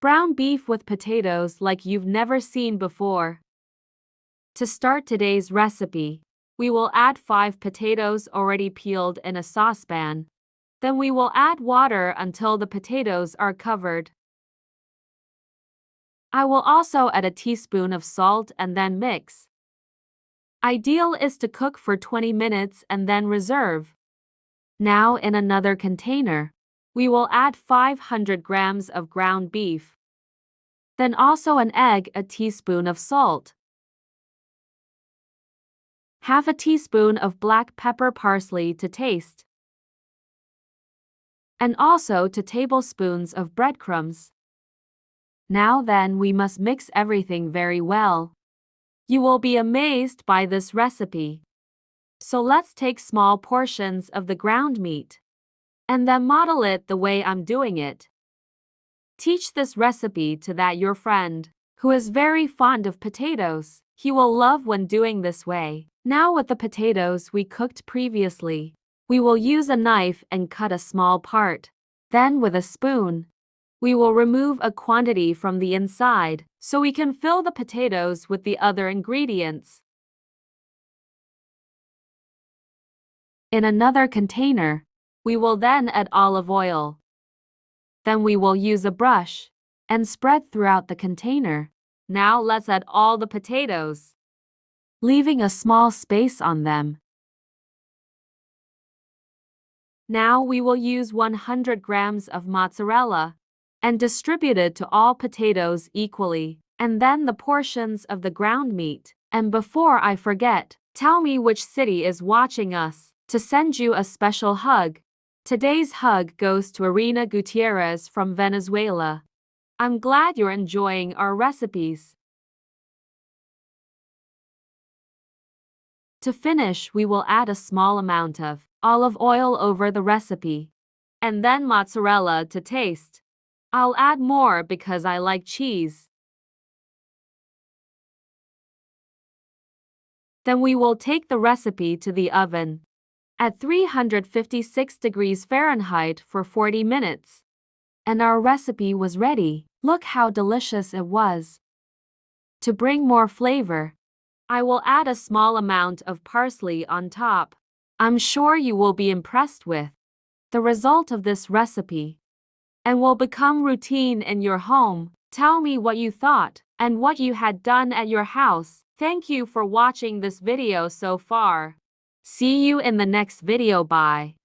Brown beef with potatoes like you've never seen before. To start today's recipe, we will add 5 potatoes already peeled in a saucepan. Then we will add water until the potatoes are covered. I will also add a teaspoon of salt and then mix. Ideal is to cook for 20 minutes and then reserve. Now in another container, we will add 500 grams of ground beef. Then also an egg, a teaspoon of salt, half a teaspoon of black pepper, parsley to taste, and also 2 tablespoons of breadcrumbs. Now then we must mix everything very well. You will be amazed by this recipe. So let's take small portions of the ground meat and then model it the way I'm doing it. Teach this recipe to your friend who is very fond of potatoes. He will love when doing this way. Now with the potatoes we cooked previously, we will use a knife and cut a small part. Then with a spoon, we will remove a quantity from the inside so we can fill the potatoes with the other ingredients. In another container, we will then add olive oil. Then we will use a brush and spread throughout the container. Now let's add all the potatoes, leaving a small space on them. Now we will use 100 grams of mozzarella and distribute it to all potatoes equally, and then the portions of the ground meat. And before I forget, tell me which city is watching us to send you a special hug. Today's hug goes to Irina Gutierrez from Venezuela. I'm glad you're enjoying our recipes. To finish, we will add a small amount of olive oil over the recipe, and then mozzarella to taste. I'll add more because I like cheese. Then we will take the recipe to the oven at 356 degrees Fahrenheit for 40 minutes. And our recipe was ready. Look how delicious it was. To bring more flavor, I will add a small amount of parsley on top. I'm sure you will be impressed with the result of this recipe and will become routine in your home. Tell me what you thought and what you had done at your house. Thank you for watching this video so far. See you in the next video. Bye.